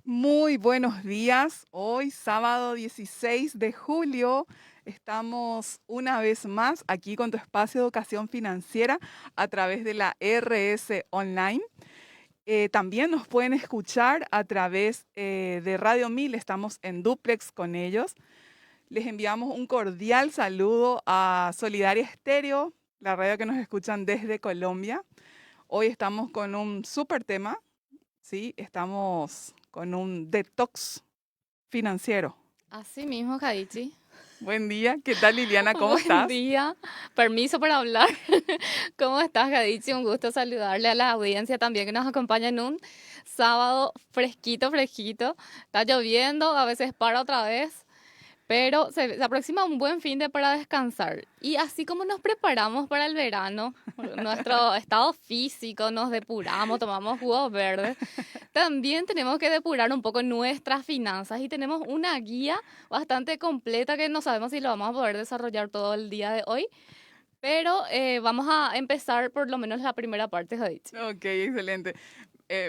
Muy buenos días. Hoy, sábado 16 de julio, estamos una vez más aquí con tu espacio de educación financiera a través de la RS Online. También nos pueden escuchar a través de Radio 1000. Estamos en duplex con ellos. Les enviamos un cordial saludo a Solidaria Estéreo, la radio que nos escuchan desde Colombia. Hoy estamos con un súper tema. Sí, estamos con un detox financiero. Así mismo, Jaichi. Buen día, ¿qué tal Liliana? ¿Cómo Buen estás? día. Permiso para hablar. ¿Cómo estás, Jaichi? Un gusto saludarle a la audiencia también que nos acompaña en un sábado fresquito, fresquito. Está lloviendo, a veces para otra vez. Pero se aproxima un buen fin de para descansar. Y así como nos preparamos para el verano, nuestro estado físico, nos depuramos, tomamos jugos verdes, también tenemos que depurar un poco nuestras finanzas y tenemos una guía bastante completa que no sabemos si lo vamos a poder desarrollar todo el día de hoy, pero vamos a empezar por lo menos la primera parte, Jadit. Ok, excelente.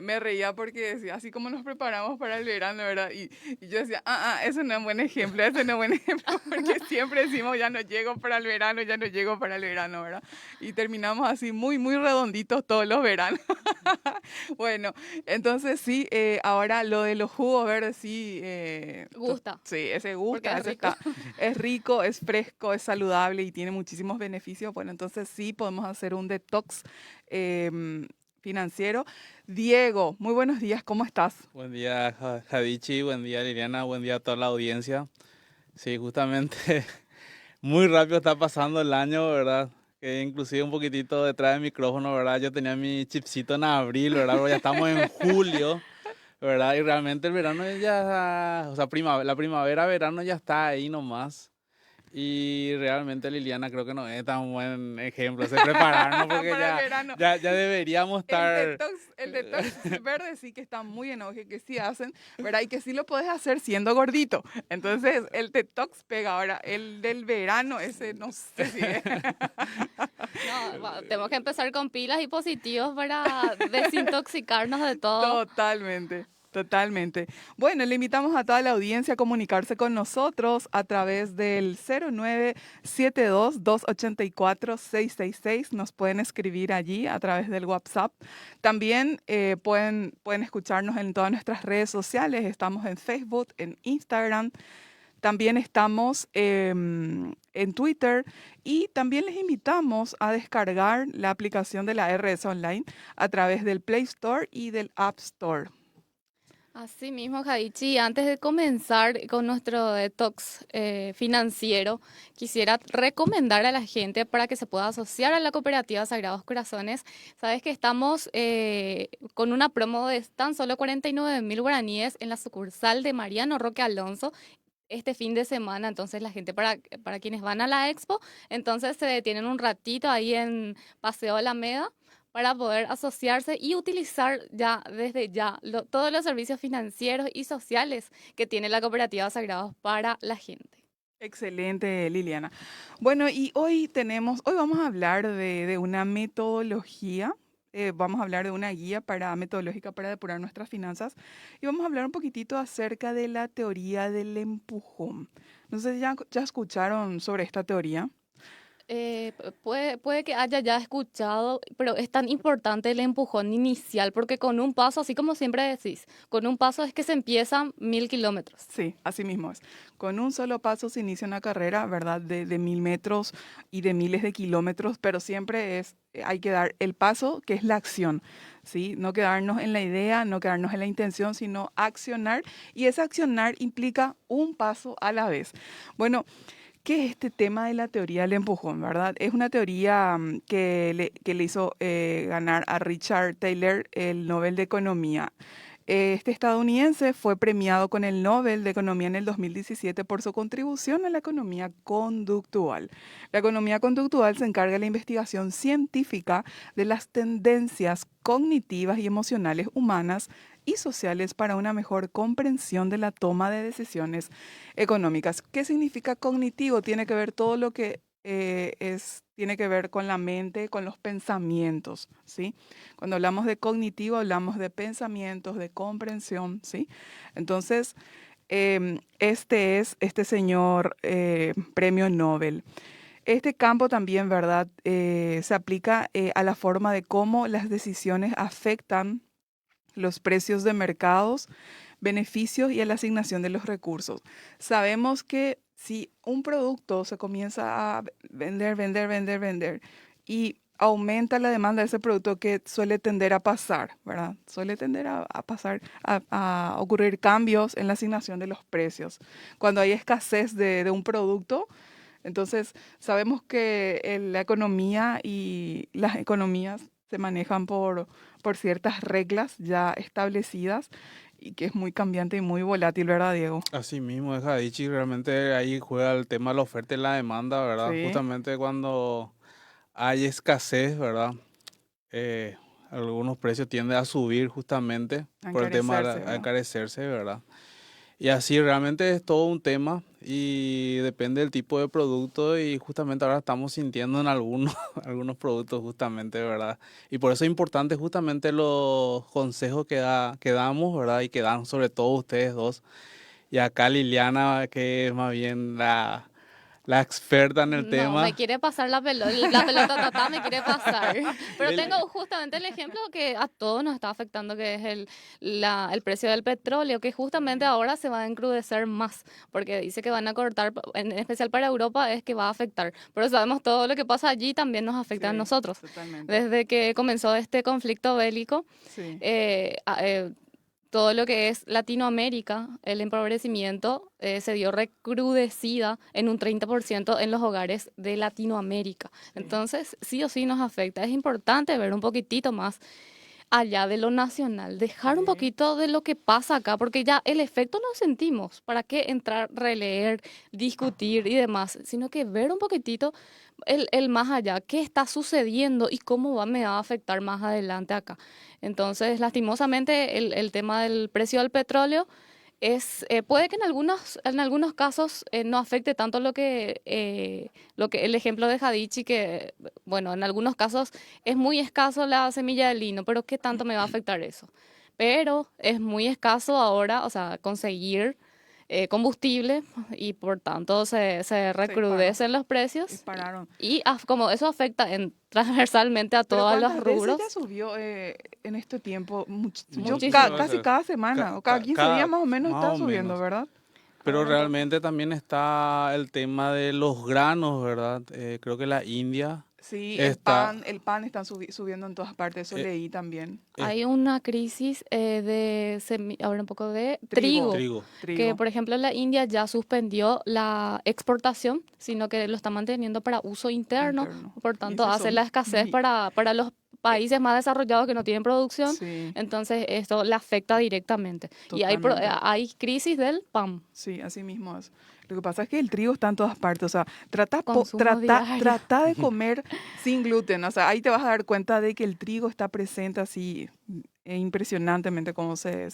Me reía porque decía, así como nos preparamos para el verano, ¿verdad? Y yo decía, ese no es un buen ejemplo, ese no es un buen ejemplo, porque siempre decimos, ya no llego para el verano, ya no llego para el verano, ¿verdad? Y terminamos así muy, muy redonditos todos los veranos. Bueno, entonces sí, ahora lo de los jugos verdes, sí, Gusta, sí, ese porque gusta, es ese rico. está, es rico, es fresco, es saludable y tiene muchísimos beneficios. Bueno, entonces sí podemos hacer un detox financiero. Diego, muy buenos días, ¿cómo estás? Buen día, Javichi, buen día, Liliana, buen día a toda la audiencia. Sí, justamente muy rápido está pasando el año, ¿verdad? Que inclusive un poquitito detrás del micrófono, ¿verdad? Yo tenía mi chipcito en abril, ¿verdad? Pero ya estamos en julio, ¿verdad? Y realmente el verano ya, o sea, la primavera, verano ya está ahí nomás. Y realmente Liliana creo que no es tan buen ejemplo de prepararnos porque Para el ya, verano. ya, ya deberíamos estar. El detox verde sí que está muy en auge, que sí hacen, ¿verdad? Y que sí lo puedes hacer siendo gordito. Entonces, el detox pega ahora. El del verano, ese no sé si es. No, tenemos que empezar con pilas y positivos para desintoxicarnos de todo. Totalmente, totalmente. Bueno, le invitamos a toda la audiencia a comunicarse con nosotros a través del 0972-284-666. Nos pueden escribir allí a través del WhatsApp. También pueden escucharnos en todas nuestras redes sociales. Estamos en Facebook, en Instagram. También estamos en Twitter y también les invitamos a descargar la aplicación de la RS Online a través del Play Store y del App Store. Así mismo, Jaichi, antes de comenzar con nuestro detox financiero, quisiera recomendar a la gente para que se pueda asociar a la cooperativa Sagrados Corazones. Sabes que estamos con una promo de tan solo 49.000 guaraníes en la sucursal de Mariano Roque Alonso este fin de semana. Entonces, la gente para quienes van a la expo, entonces se detienen un ratito ahí en Paseo Alameda para poder asociarse y utilizar ya desde ya todos los servicios financieros y sociales que tiene la cooperativa Sagrados para la gente. Excelente, Liliana. Bueno, y hoy vamos a hablar de una metodología, vamos a hablar de una guía metodológica para depurar nuestras finanzas y vamos a hablar un poquitito acerca de la teoría del empujón. No sé si ya escucharon sobre esta teoría. Puede que haya ya escuchado, pero es tan importante el empujón inicial, porque con un paso, así como siempre decís, con un paso es que se empiezan 1.000 kilómetros. Sí, así mismo es. Con un solo paso se inicia una carrera, ¿verdad? De 1000 metros y de miles de kilómetros, pero siempre hay que dar el paso, que es la acción, ¿sí? No quedarnos en la idea, no quedarnos en la intención, sino accionar. Y ese accionar implica un paso a la vez. Bueno, ¿qué es este tema de la teoría del empujón, verdad? Es una teoría que le hizo ganar a Richard Taylor el Nobel de Economía. Este estadounidense fue premiado con el Nobel de Economía en el 2017 por su contribución a la economía conductual. La economía conductual se encarga de la investigación científica de las tendencias cognitivas y emocionales humanas y sociales para una mejor comprensión de la toma de decisiones económicas. ¿Qué significa cognitivo? Tiene que ver todo lo que tiene que ver con la mente, con los pensamientos, ¿sí? Cuando hablamos de cognitivo, hablamos de pensamientos, de comprensión, ¿sí? Entonces, este señor premio Nobel. Este campo también, ¿verdad? Se aplica a la forma de cómo las decisiones afectan los precios de mercados, beneficios y a la asignación de los recursos. Sabemos que si un producto se comienza a vender y aumenta la demanda de ese producto, que suele tender a pasar, ¿verdad? Suele tender a pasar, a ocurrir cambios en la asignación de los precios. Cuando hay escasez de un producto, entonces sabemos que la economía y las economías se manejan por ciertas reglas ya establecidas y que es muy cambiante y muy volátil, ¿verdad, Diego? Así mismo es Jadichi, realmente ahí juega el tema de la oferta y la demanda, ¿verdad? Sí, Justamente cuando hay escasez, ¿verdad? Eh, Algunos precios tienden a subir justamente a por el tema encarecerse, de ¿verdad? encarecerse, ¿verdad? Y así realmente es todo un tema y depende del tipo de producto y justamente ahora estamos sintiendo en algunos, algunos productos justamente, ¿verdad? Y por eso es importante justamente los consejos que damos, ¿verdad? Y que dan sobre todo ustedes dos. Y acá Liliana, que es más bien la experta en el No, me tema. quiere pasar la pelota tatá, me quiere pasar. Pero El- tengo justamente el ejemplo que a todos nos está afectando, que es el precio del petróleo, que justamente Sí, ahora se va a encrudecer más, porque dice que van a cortar, en especial para Europa, es que va a afectar. Pero sabemos todo lo que pasa allí también nos afecta a sí, nosotros. totalmente. Desde que comenzó este conflicto bélico, Sí, eh, a- eh, todo lo que es Latinoamérica, el empobrecimiento se dio recrudecida en un 30% en los hogares de Latinoamérica. sí, Entonces, sí o sí nos afecta. Es importante ver un poquitito más allá de lo nacional, dejar un sí, poquito de lo que pasa acá, porque ya el efecto lo sentimos. ¿Para qué entrar, releer, discutir y demás? Sino que ver un poquitito el más allá, qué está sucediendo y cómo me va a afectar más adelante acá. Entonces, lastimosamente, el tema del precio del petróleo puede que en algunos casos no afecte tanto lo que el ejemplo de Jadichi, que, bueno, en algunos casos es muy escaso la semilla de lino, pero ¿qué tanto me va a afectar eso? Pero es muy escaso ahora, o sea, conseguir combustible y por tanto se se disparó, recrudecen los precios dispararon. como eso afecta transversalmente a Pero todos los ¿cuántas veces ya rubros, subió en este tiempo? Muchísimas muchísimo. Casi veces. cada semana o cada 15 días más o menos Más está o subiendo, menos. ¿verdad? Pero Ahora entonces. realmente también está el tema de los granos, ¿verdad? Creo que la India Sí, está... el pan está subiendo en todas partes, eso eh, leí también. es Hay una crisis ahora un poco de Trigo, trigo, trigo. que trigo. por ejemplo la India ya suspendió la exportación, sino que lo está manteniendo para uso interno, Interno. por Y tanto ese hace la son, escasez para los eh, países más desarrollados que no tienen producción, sí, entonces esto le afecta directamente. Y totalmente. hay crisis del PAM, Sí, así mismo es. Lo que pasa es que el trigo está en todas partes, o sea, consumo diario. trata de comer sin gluten, o sea, ahí te vas a dar cuenta de que el trigo está presente así impresionantemente como se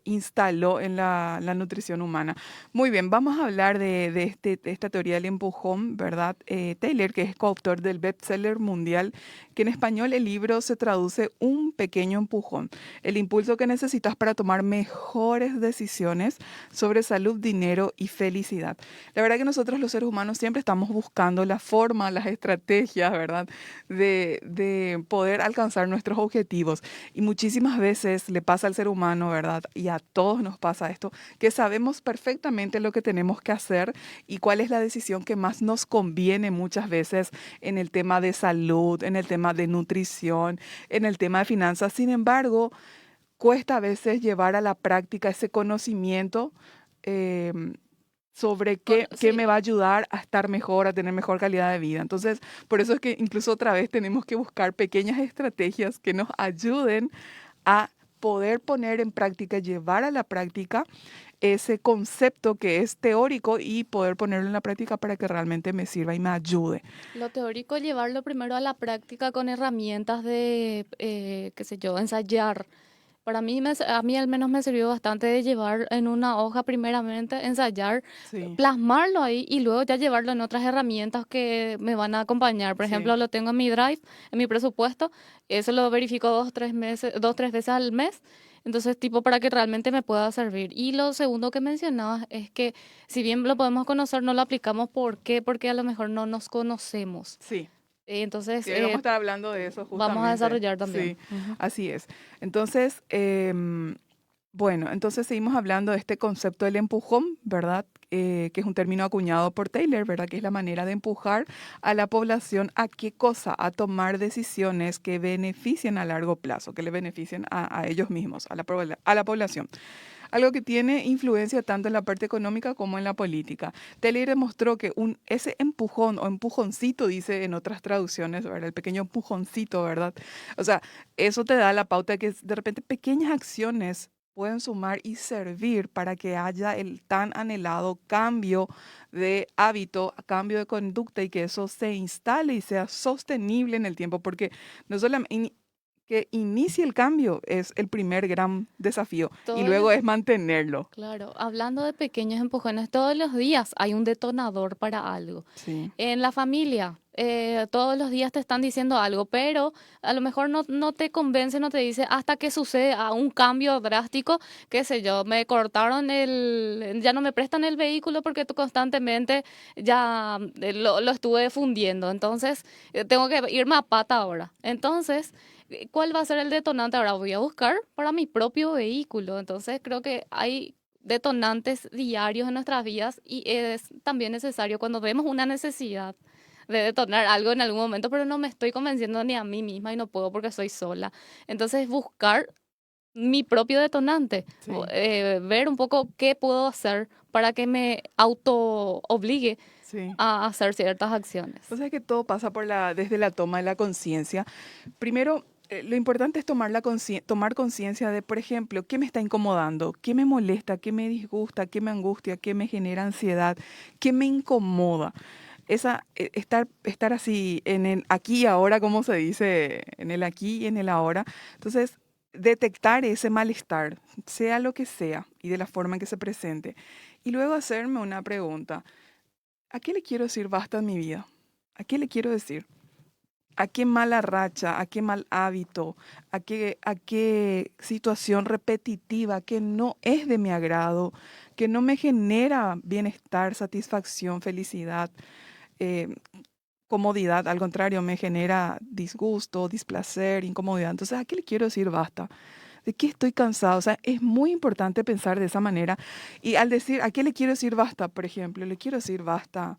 instaló en la nutrición humana. Muy bien, vamos a hablar de esta teoría del empujón, ¿verdad? Taylor, que es coautor del bestseller mundial, que en español el libro se traduce un pequeño empujón, el impulso que necesitas para tomar mejores decisiones sobre salud, dinero y felicidad. La verdad que nosotros los seres humanos siempre estamos buscando la forma, las estrategias, ¿verdad? De poder alcanzar nuestros objetivos. Y muchísimas veces le pasa al ser humano, ¿verdad? Y a todos nos pasa esto, que sabemos perfectamente lo que tenemos que hacer y cuál es la decisión que más nos conviene muchas veces en el tema de salud, en el tema de nutrición, en el tema de finanzas. Sin embargo, cuesta a veces llevar a la práctica ese conocimiento em, sobre qué Sí, me va a ayudar a estar mejor, a tener mejor calidad de vida. Entonces, por eso es que incluso otra vez tenemos que buscar pequeñas estrategias que nos ayuden a poder poner en práctica, llevar a la práctica ese concepto que es teórico y poder ponerlo en la práctica para que realmente me sirva y me ayude. lo teórico, llevarlo primero a la práctica con herramientas de, qué sé yo, ensayar. Para mí, a mí al menos me sirvió bastante de llevar en una hoja primeramente, ensayar, Sí, plasmarlo ahí y luego ya llevarlo en otras herramientas que me van a acompañar. Por sí, ejemplo, lo tengo en mi Drive, en mi presupuesto, eso lo verifico 2, 3 meses, 2, 3 veces al mes. Entonces, tipo, para que realmente me pueda servir. Y lo segundo que mencionabas es que si bien lo podemos conocer, no lo aplicamos. ¿Por qué? Porque a lo mejor no nos conocemos. sí. Entonces, Sí, hoy vamos a estar hablando de eso vamos a justamente. desarrollar también. Sí, así es. Entonces, bueno, entonces seguimos hablando de este concepto del empujón, ¿verdad? Que es un término acuñado por Taylor, ¿verdad? Que es la manera de empujar a la población a qué cosa, a tomar decisiones que beneficien a largo plazo, que le beneficien a ellos mismos, a la población. Algo que tiene influencia tanto en la parte económica como en la política. Taylor demostró que ese empujón o empujoncito, dice en otras traducciones, ¿verdad? El pequeño empujoncito, ¿verdad? O sea, eso te da la pauta de que de repente pequeñas acciones pueden sumar y servir para que haya el tan anhelado cambio de hábito, cambio de conducta y que eso se instale y sea sostenible en el tiempo, porque no solamente que inicie el cambio es el primer gran desafío y Todos luego los es mantenerlo. Claro, hablando de pequeños empujones, todos los días hay un detonador para algo. Sí, En la familia, todos los días te están diciendo algo, pero a lo mejor no te convence, no te dice hasta que sucede un cambio drástico, qué sé yo, me cortaron ya no me prestan el vehículo porque tú constantemente ya lo estuve fundiendo, entonces tengo que irme a pata ahora. Entonces, ¿cuál va a ser el detonante? Ahora voy a buscar para mi propio vehículo. Entonces, creo que hay detonantes diarios en nuestras vidas y es también necesario cuando vemos una necesidad de detonar algo en algún momento, pero no me estoy convenciendo ni a mí misma y no puedo porque soy sola. Entonces, buscar mi propio detonante, sí, ver un poco qué puedo hacer para que me auto obligue sí. a hacer ciertas acciones. O sea que todo pasa desde la toma de la conciencia. Primero, lo importante es tomar conciencia de, por ejemplo, qué me está incomodando, qué me molesta, qué me disgusta, qué me angustia, qué me genera ansiedad, qué me incomoda. Estar así en el aquí y ahora, como se dice, en el aquí y en el ahora. Entonces, detectar ese malestar, sea lo que sea y de la forma en que se presente. Y luego hacerme una pregunta. ¿A qué le quiero decir basta en mi vida? ¿A qué le quiero decir? ¿A qué mala racha? ¿A qué mal hábito? ¿A qué situación repetitiva que no es de mi agrado? Que no me genera bienestar, satisfacción, felicidad, eh, comodidad. Al contrario, me genera disgusto, displacer, incomodidad. Entonces, ¿a qué le quiero decir basta? ¿De qué estoy cansado? O sea, es muy importante pensar de esa manera. Y al decir, ¿a qué le quiero decir basta? Por ejemplo, le quiero decir basta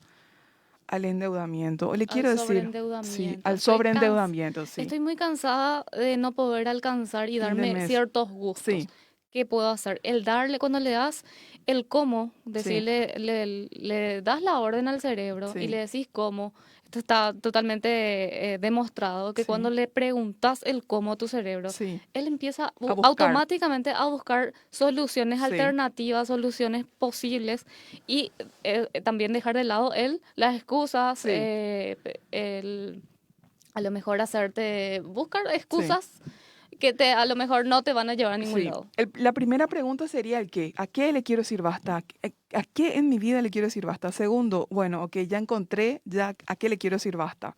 al endeudamiento. O le Al quiero decir, sí, sobreendeudamiento. al sobreendeudamiento, sí. Estoy muy cansada de no poder alcanzar y Fin de darme mes. ciertos gustos. Sí, ¿Qué puedo hacer? El darle, cuando le das el cómo, sí, decirle, le das la orden al cerebro y sí, le decís cómo. Esto está totalmente demostrado que cuando sí, le preguntas el cómo a tu cerebro, sí. él empieza A buscar. automáticamente a buscar soluciones Sí, alternativas, soluciones posibles y también dejar de lado las excusas, sí, a lo mejor buscar sí, excusas que a lo mejor no te van a llevar a ningún sí. lado. La primera pregunta sería el qué. ¿A qué le quiero decir basta? ¿A qué en mi vida le quiero decir basta? Segundo, bueno, ok, ya encontré, ya a qué le quiero decir basta.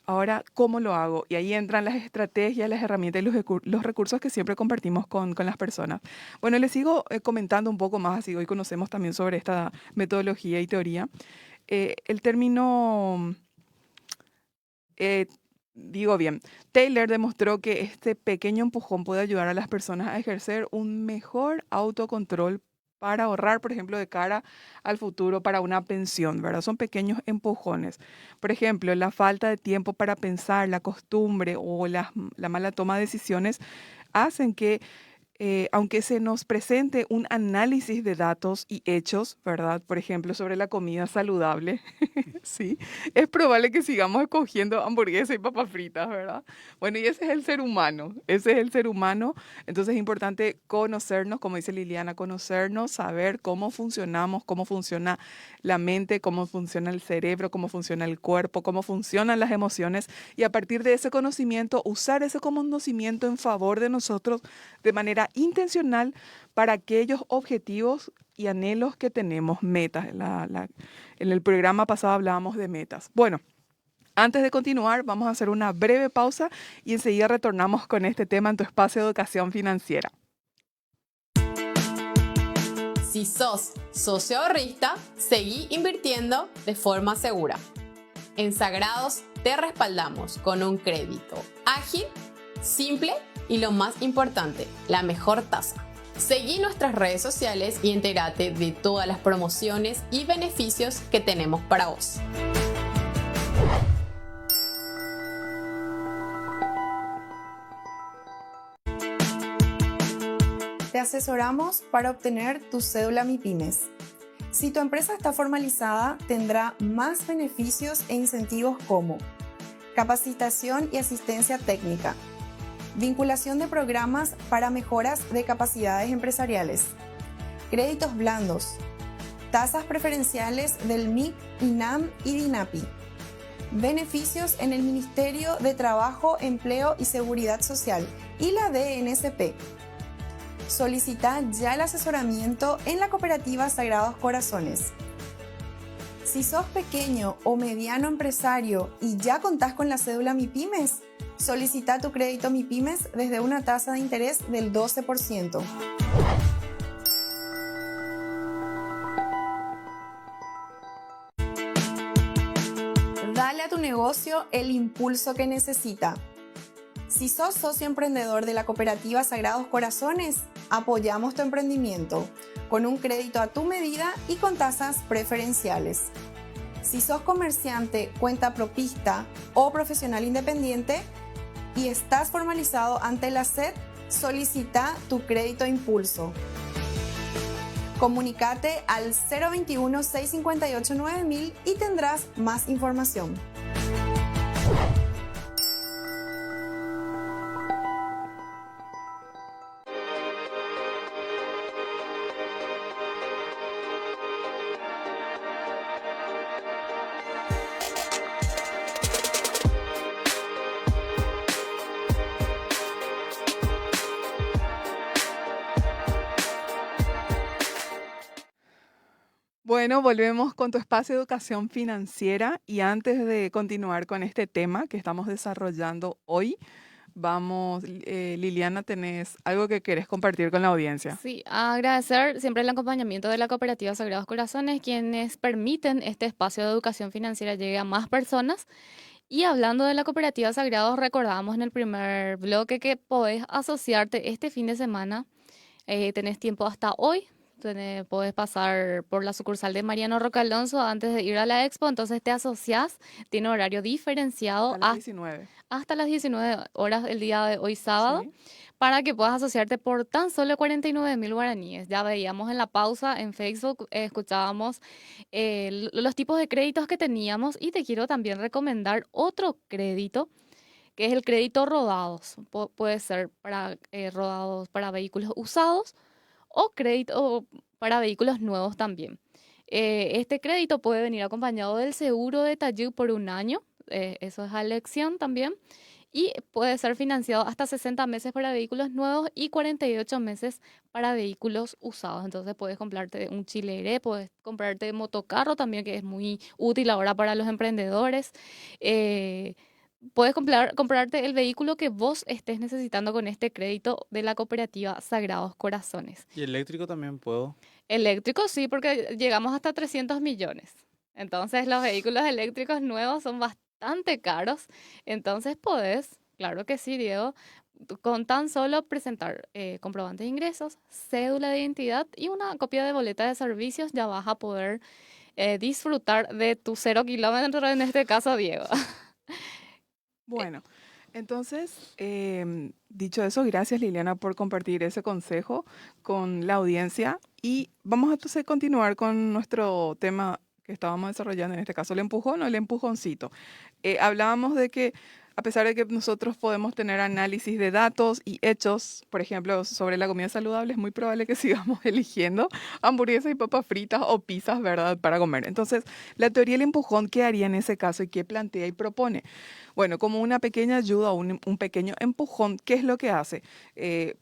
Ahora, ¿cómo lo hago? Y ahí entran las estrategias, las herramientas y los recursos que siempre compartimos con las personas. Bueno, les sigo comentando un poco más, así hoy conocemos también sobre esta metodología y teoría. El término, eh, digo bien, Taylor demostró que este pequeño empujón puede ayudar a las personas a ejercer un mejor autocontrol para ahorrar, por ejemplo, de cara al futuro para una pensión, ¿verdad? Son pequeños empujones. Por ejemplo, la falta de tiempo para pensar, la costumbre o la mala toma de decisiones hacen que aunque se nos presente un análisis de datos y hechos, ¿verdad? Por ejemplo, sobre la comida saludable, sí, es probable que sigamos escogiendo hamburguesas y papas fritas, ¿verdad? Bueno, y ese es el ser humano, ese es el ser humano. Entonces es importante conocernos, como dice Liliana, conocernos, saber cómo funcionamos, cómo funciona la mente, cómo funciona el cerebro, cómo funciona el cuerpo, cómo funcionan las emociones y a partir de ese conocimiento, usar ese conocimiento en favor de nosotros de manera intencional para aquellos objetivos y anhelos que tenemos, metas. En el programa pasado hablábamos de metas. Bueno, antes de continuar, vamos a hacer una breve pausa y enseguida retornamos con este tema en tu espacio de educación financiera. Si sos socio ahorrista, seguí invirtiendo de forma segura. En Sagrados te respaldamos con un crédito ágil, simple y lo más importante, la mejor tasa. Seguí nuestras redes sociales y entérate de todas las promociones y beneficios que tenemos para vos. Te asesoramos para obtener tu cédula MIPYMES. Si tu empresa está formalizada, tendrá más beneficios e incentivos como capacitación y asistencia técnica, vinculación de programas para mejoras de capacidades empresariales, créditos blandos, tasas preferenciales del MIC, INAM y DINAPI, beneficios en el Ministerio de Trabajo, Empleo y Seguridad Social y la DNSP. Solicita ya el asesoramiento en la cooperativa Sagrados Corazones. Si sos pequeño o mediano empresario y ya contás con la cédula MIPYMES, solicita tu crédito MIPYMES desde una tasa de interés del 12%. Dale a tu negocio el impulso que necesita. Si sos socio emprendedor de la cooperativa Sagrados Corazones, apoyamos tu emprendimiento con un crédito a tu medida y con tasas preferenciales. Si sos comerciante, cuenta propista o profesional independiente y estás formalizado ante la SED, solicita tu crédito impulso. Comunícate al 021-658-9000 y tendrás más información. Bueno, volvemos con tu espacio de educación financiera y antes de continuar con este tema que estamos desarrollando hoy, vamos, Liliana, ¿tenés algo que querés compartir con la audiencia? Sí, agradecer siempre el acompañamiento de la cooperativa Sagrados Corazones, quienes permiten este espacio de educación financiera llegue a más personas. Y hablando de la cooperativa Sagrados, recordamos en el primer bloque que podés asociarte este fin de semana. Tenés tiempo hasta hoy. Podés pasar por la sucursal de Mariano Roca Alonso antes de ir a la expo, entonces te asociás, tiene horario diferenciado A las 19. hasta las 19 horas el día de hoy sábado, Sí. para que puedas asociarte por tan solo 49.000 guaraníes. Ya veíamos en la pausa en Facebook, escuchábamos los tipos de créditos que teníamos y te quiero también recomendar otro crédito que es el crédito rodados. Puede ser para rodados para vehículos usados o crédito para vehículos nuevos también. Este crédito puede venir acompañado del seguro de Tayú por un año, eso es a elección también, y puede ser financiado hasta 60 meses para vehículos nuevos y 48 meses para vehículos usados. Entonces puedes comprarte un chileré, puedes comprarte motocarro también, que es muy útil ahora para los emprendedores. Puedes comprarte el vehículo que vos estés necesitando con este crédito de la cooperativa Sagrados Corazones. Y eléctrico también puedo. Eléctrico sí, porque llegamos hasta 300 millones. Entonces los vehículos eléctricos nuevos son bastante caros. Entonces podés, claro que sí, Diego, con tan solo presentar comprobante de ingresos, cédula de identidad y una copia de boleta de servicios, ya vas a poder disfrutar de tu 0 kilómetro, en este caso, Diego. Bueno, Entonces, dicho eso, gracias Liliana por compartir ese consejo con la audiencia y vamos a entonces continuar con nuestro tema que estábamos desarrollando, en este caso el empujón o el empujoncito. Hablábamos de que a pesar de que nosotros podemos tener análisis de datos y hechos, por ejemplo, sobre la comida saludable, es muy probable que sigamos eligiendo hamburguesas y papas fritas o pizzas, ¿verdad?, para comer. Entonces, la teoría del empujón, ¿qué haría en ese caso y qué plantea y propone? Bueno, como una pequeña ayuda o un pequeño empujón, ¿qué es lo que hace?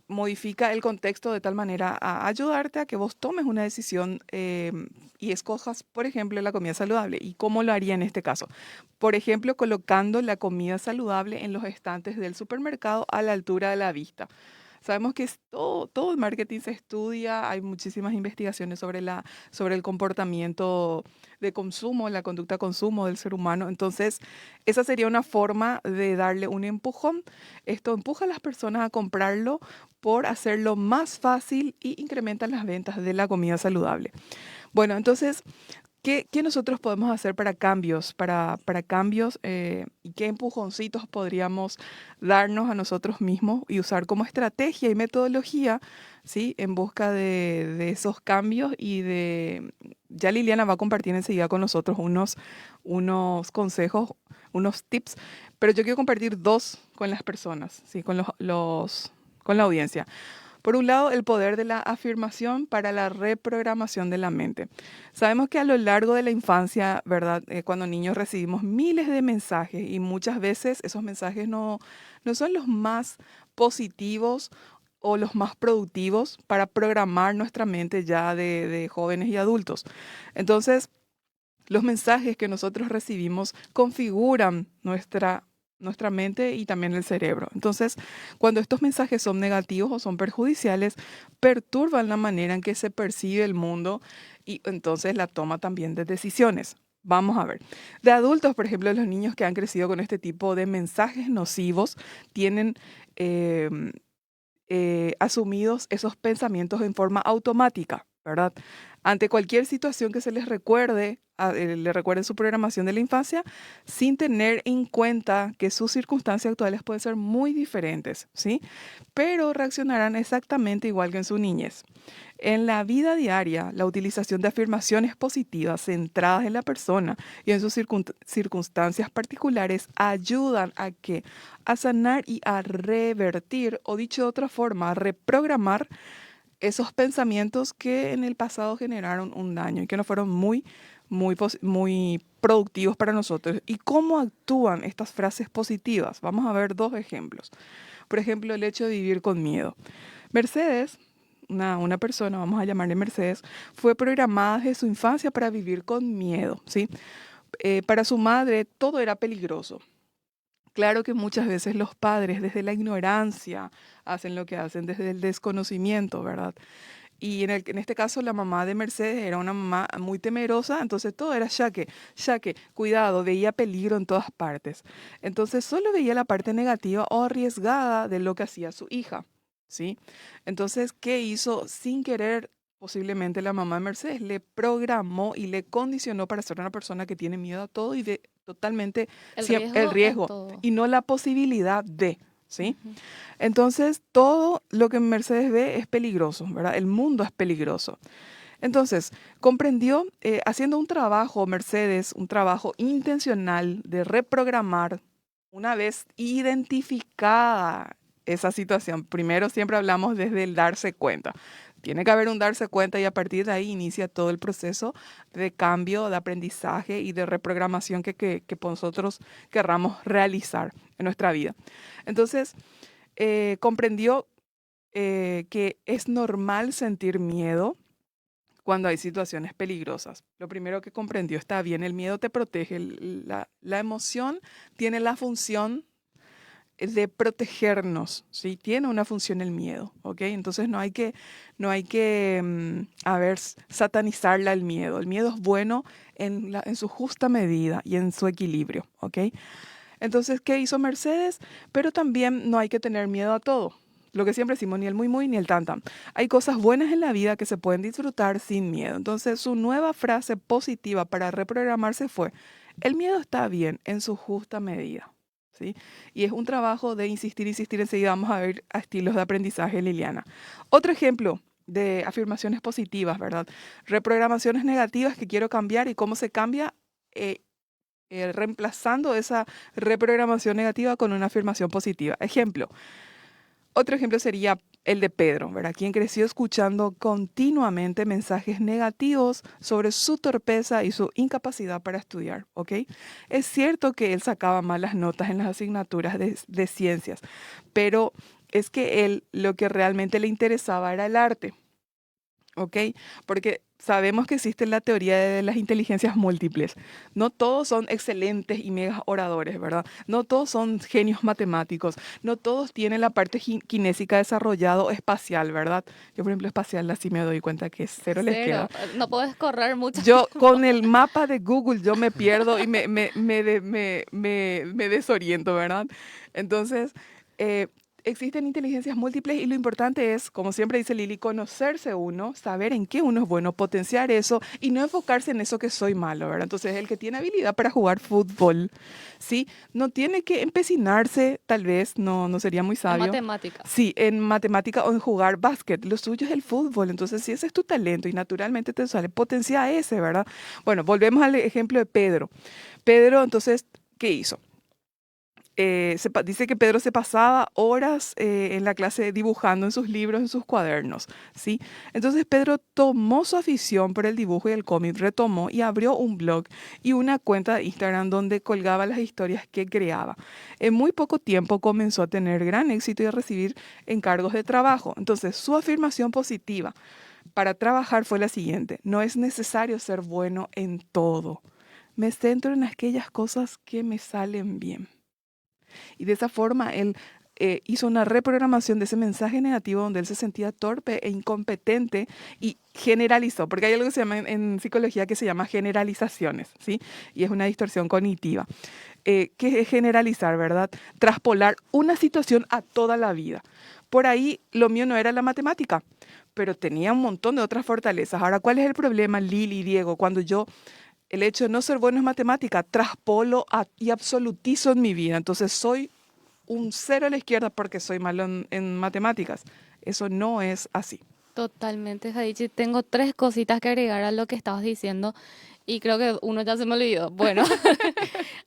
Modifica el contexto de tal manera a ayudarte a que vos tomes una decisión y escojas, por ejemplo, la comida saludable. ¿Y cómo lo haría en este caso? Por ejemplo, colocando la comida saludable en los estantes del supermercado a la altura de la vista. Sabemos que todo el marketing se estudia, hay muchísimas investigaciones sobre el comportamiento de consumo, la conducta de consumo del ser humano. Entonces, esa sería una forma de darle un empujón. Esto empuja a las personas a comprarlo por hacerlo más fácil y incrementa las ventas de la comida saludable. Bueno, entonces, ¿qué nosotros podemos hacer para cambios, para cambios y qué empujoncitos podríamos darnos a nosotros mismos y usar como estrategia y metodología, ¿sí?, en busca de esos cambios ya Liliana va a compartir enseguida con nosotros unos consejos, unos tips, pero yo quiero compartir dos con las personas, ¿sí?, con la audiencia. Por un lado, el poder de la afirmación para la reprogramación de la mente. Sabemos que a lo largo de la infancia, ¿verdad? Cuando niños recibimos miles de mensajes y muchas veces esos mensajes no son los más positivos o los más productivos para programar nuestra mente ya de jóvenes y adultos. Entonces, los mensajes que nosotros recibimos configuran nuestra mente y también el cerebro. Entonces, cuando estos mensajes son negativos o son perjudiciales, perturban la manera en que se percibe el mundo y entonces la toma también de decisiones. Vamos a ver. De adultos, por ejemplo, los niños que han crecido con este tipo de mensajes nocivos tienen eh, asumidos esos pensamientos en forma automática, ¿verdad? Ante cualquier situación que se les recuerde, le recuerde su programación de la infancia, sin tener en cuenta que sus circunstancias actuales pueden ser muy diferentes, ¿sí? Pero reaccionarán exactamente igual que en su niñez. En la vida diaria, la utilización de afirmaciones positivas centradas en la persona y en sus circunstancias particulares ayudan a sanar y a revertir, o dicho de otra forma, a reprogramar esos pensamientos que en el pasado generaron un daño y que no fueron muy productivos para nosotros. ¿Y cómo actúan estas frases positivas? Vamos a ver dos ejemplos. Por ejemplo, el hecho de vivir con miedo. Mercedes, una persona, vamos a llamarle Mercedes, fue programada desde su infancia para vivir con miedo, ¿sí? Para su madre todo era peligroso. Claro que muchas veces los padres desde la ignorancia hacen lo que hacen, desde el desconocimiento, ¿verdad? Y en este caso la mamá de Mercedes era una mamá muy temerosa, entonces todo era ya que, cuidado, veía peligro en todas partes. Entonces solo veía la parte negativa o arriesgada de lo que hacía su hija, ¿sí? Entonces, ¿qué hizo sin querer? Posiblemente la mamá de Mercedes le programó y le condicionó para ser una persona que tiene miedo a todo y de totalmente El el riesgo en riesgo todo. y no la posibilidad de, ¿sí? Ujú. Entonces, todo lo que Mercedes ve es peligroso, ¿verdad? El mundo es peligroso. Entonces, comprendió, haciendo un trabajo, Mercedes, un trabajo intencional de reprogramar una vez identificada esa situación. Primero, siempre hablamos desde el darse cuenta. Tiene que haber un darse cuenta y a partir de ahí inicia todo el proceso de cambio, de aprendizaje y de reprogramación que nosotros querramos realizar en nuestra vida. Entonces, comprendió que es normal sentir miedo cuando hay situaciones peligrosas. Lo primero que comprendió, está bien, el miedo te protege, la emoción tiene la función de protegernos, ¿sí? Tiene una función el miedo, ¿ok? Entonces no hay que satanizarla el miedo. El miedo es bueno en su justa medida y en su equilibrio, ¿ok? Entonces, ¿qué hizo Mercedes? Pero también no hay que tener miedo a todo. Lo que siempre decimos, ni el muy muy ni el tan tan. Hay cosas buenas en la vida que se pueden disfrutar sin miedo. Entonces, su nueva frase positiva para reprogramarse fue: el miedo está bien en su justa medida, ¿sí? Y es un trabajo de insistir, insistir. Enseguida vamos a ver a estilos de aprendizaje, Liliana. Otro ejemplo de afirmaciones positivas, ¿verdad? Reprogramaciones negativas que quiero cambiar y cómo se cambia reemplazando esa reprogramación negativa con una afirmación positiva. Otro ejemplo sería el de Pedro, ¿verdad? Quien creció escuchando continuamente mensajes negativos sobre su torpeza y su incapacidad para estudiar, ¿ok? Es cierto que él sacaba malas notas en las asignaturas de ciencias, pero es que él lo que realmente le interesaba era el arte, ¿ok? Porque sabemos que existe la teoría de las inteligencias múltiples. No todos son excelentes y megas oradores, ¿verdad? No todos son genios matemáticos. No todos tienen la parte kinésica desarrollado espacial, ¿verdad? Yo, por ejemplo, espacial así me doy cuenta que cero les queda. No puedes correr mucho. Yo con el mapa de Google yo me pierdo y me desoriento, ¿verdad? Entonces, existen inteligencias múltiples y lo importante es, como siempre dice Lili, conocerse uno, saber en qué uno es bueno, potenciar eso y no enfocarse en eso que soy malo, ¿verdad? Entonces, el que tiene habilidad para jugar fútbol, ¿sí? No tiene que empecinarse, tal vez, no sería muy sabio. En matemática. Sí, en matemática o en jugar básquet. Lo suyo es el fútbol. Entonces, si ese es tu talento y naturalmente te sale, potencia ese, ¿verdad? Bueno, volvemos al ejemplo de Pedro. Pedro, entonces, ¿qué hizo? Dice que Pedro se pasaba horas en la clase dibujando en sus libros, en sus cuadernos, ¿sí? Entonces Pedro tomó su afición por el dibujo y el cómic, retomó y abrió un blog y una cuenta de Instagram donde colgaba las historias que creaba. En muy poco tiempo comenzó a tener gran éxito y a recibir encargos de trabajo. Entonces su afirmación positiva para trabajar fue la siguiente: no es necesario ser bueno en todo. Me centro en aquellas cosas que me salen bien. Y de esa forma él hizo una reprogramación de ese mensaje negativo donde él se sentía torpe e incompetente y generalizó, porque hay algo que se llama en psicología que se llama generalizaciones, ¿sí? Y es una distorsión cognitiva. ¿Qué es generalizar, verdad? Traspolar una situación a toda la vida. Por ahí lo mío no era la matemática, pero tenía un montón de otras fortalezas. Ahora, ¿cuál es el problema, Lili y Diego? Cuando el hecho de no ser bueno en matemática, traspolo y absolutizo en mi vida. Entonces soy un cero a la izquierda porque soy malo en matemáticas. Eso no es así. Totalmente, Jadichi. Tengo 3 cositas que agregar a lo que estabas diciendo y creo que uno ya se me olvidó. Bueno,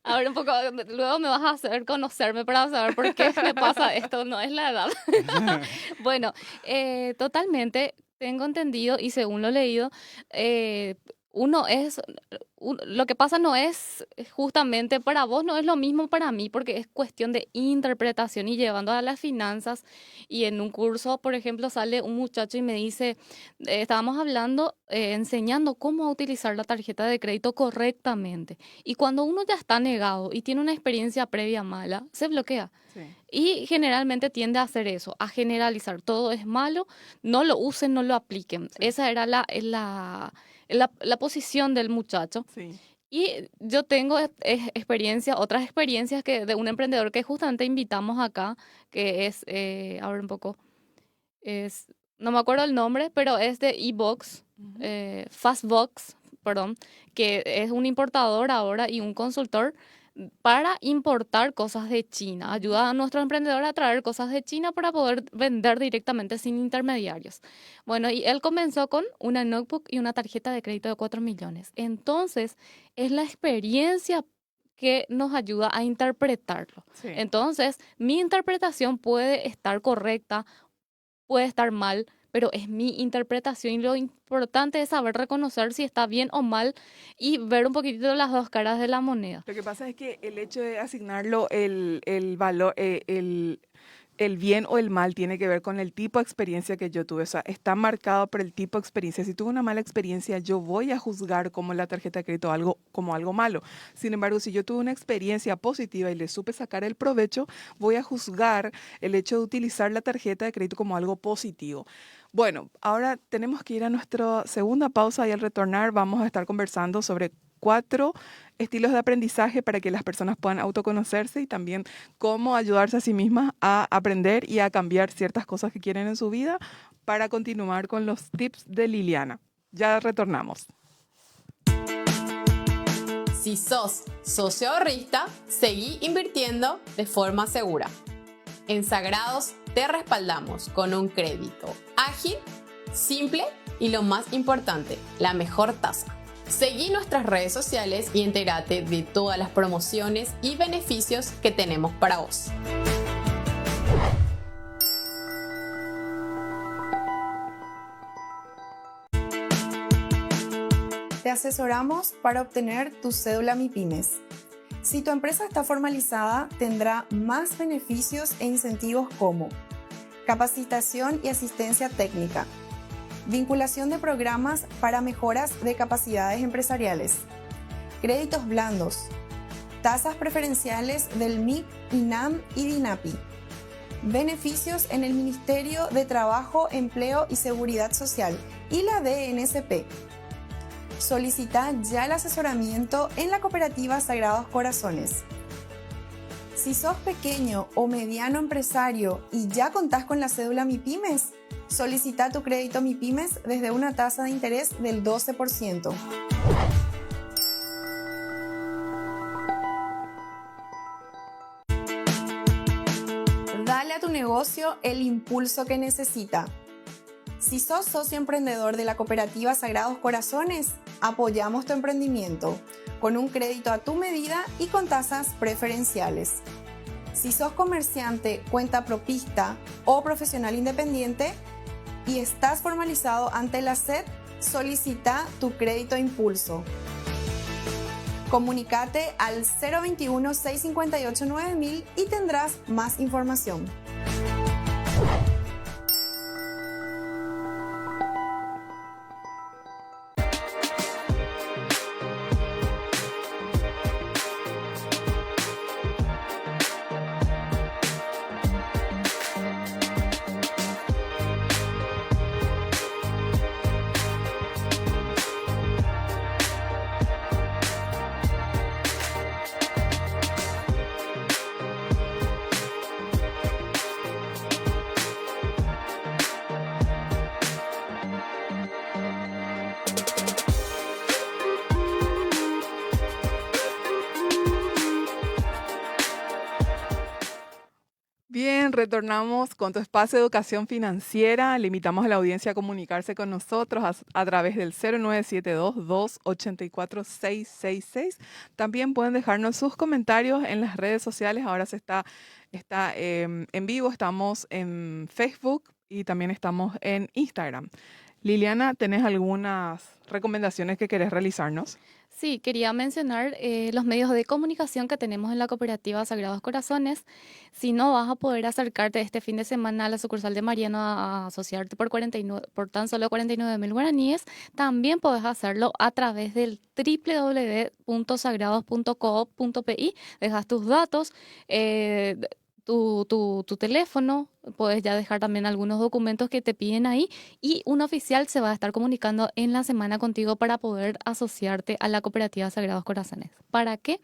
ahora un poco, luego me vas a hacer conocerme para saber por qué me pasa esto. No es la edad. Bueno, totalmente tengo entendido y según lo he leído, lo que pasa no es justamente para vos, no es lo mismo para mí, porque es cuestión de interpretación y llevando a las finanzas. Y en un curso, por ejemplo, sale un muchacho y me dice, estábamos hablando, enseñando cómo utilizar la tarjeta de crédito correctamente. Y cuando uno ya está negado y tiene una experiencia previa mala, se bloquea. Sí. Y generalmente tiende a hacer eso, a generalizar. Todo es malo, no lo usen, no lo apliquen. Sí. Esa era la posición del muchacho. Sí. Y yo tengo otras experiencias de un emprendedor que justamente invitamos acá, que es, ahora un poco, no me acuerdo el nombre, pero es de eBox, Fastbox, perdón, que es un importador ahora y un consultor para importar cosas de China. Ayuda a nuestros emprendedores a traer cosas de China para poder vender directamente sin intermediarios. Bueno, y él comenzó con una notebook y una tarjeta de crédito de 4 millones. Entonces, es la experiencia que nos ayuda a interpretarlo. Sí. Entonces, mi interpretación puede estar correcta, puede estar mal, pero es mi interpretación y lo importante es saber reconocer si está bien o mal y ver un poquitito las dos caras de la moneda. Lo que pasa es que el hecho de asignarlo el valor, el bien o el mal tiene que ver con el tipo de experiencia que yo tuve. O sea, está marcado por el tipo de experiencia. Si tuve una mala experiencia, yo voy a juzgar como la tarjeta de crédito como algo malo. Sin embargo, si yo tuve una experiencia positiva y le supe sacar el provecho, voy a juzgar el hecho de utilizar la tarjeta de crédito como algo positivo. Bueno, ahora tenemos que ir a nuestra segunda pausa y al retornar vamos a estar conversando sobre 4 estilos de aprendizaje para que las personas puedan autoconocerse y también cómo ayudarse a sí mismas a aprender y a cambiar ciertas cosas que quieren en su vida para continuar con los tips de Liliana. Ya retornamos. Si sos socio ahorrista, seguí invirtiendo de forma segura. En Sagrados te respaldamos con un crédito ágil, simple y lo más importante, la mejor tasa. Seguí nuestras redes sociales y entérate de todas las promociones y beneficios que tenemos para vos. Te asesoramos para obtener tu cédula MIPYMES. Si tu empresa está formalizada, tendrá más beneficios e incentivos como capacitación y asistencia técnica, vinculación de programas para mejoras de capacidades empresariales, créditos blandos, tasas preferenciales del MIC, INAM y DINAPI, beneficios en el Ministerio de Trabajo, Empleo y Seguridad Social y la DNSP. Solicita ya el asesoramiento en la cooperativa Sagrados Corazones. Si sos pequeño o mediano empresario y ya contás con la cédula MIPYMES, solicita tu crédito MIPYMES desde una tasa de interés del 12%. Dale a tu negocio el impulso que necesita. Si sos socio emprendedor de la cooperativa Sagrados Corazones, apoyamos tu emprendimiento con un crédito a tu medida y con tasas preferenciales. Si sos comerciante, cuenta propista o profesional independiente y estás formalizado ante la SED, solicita tu crédito impulso. Comunícate al 021-658-9000 y tendrás más información. Bien, retornamos con tu espacio de educación financiera. Le invitamos a la audiencia a comunicarse con nosotros a través del 0972-284-666. También pueden dejarnos sus comentarios en las redes sociales. Ahora está en vivo, estamos en Facebook y también estamos en Instagram. Liliana, ¿tenés algunas recomendaciones que querés realizarnos? Sí, quería mencionar los medios de comunicación que tenemos en la cooperativa Sagrados Corazones. Si no vas a poder acercarte este fin de semana a la sucursal de Mariano a asociarte por tan solo 49.000 guaraníes, también podés hacerlo a través del www.sagrados.coop.pi. Dejas tus datos, tu teléfono, puedes ya dejar también algunos documentos que te piden ahí y un oficial se va a estar comunicando en la semana contigo para poder asociarte a la cooperativa Sagrados Corazones. ¿Para qué?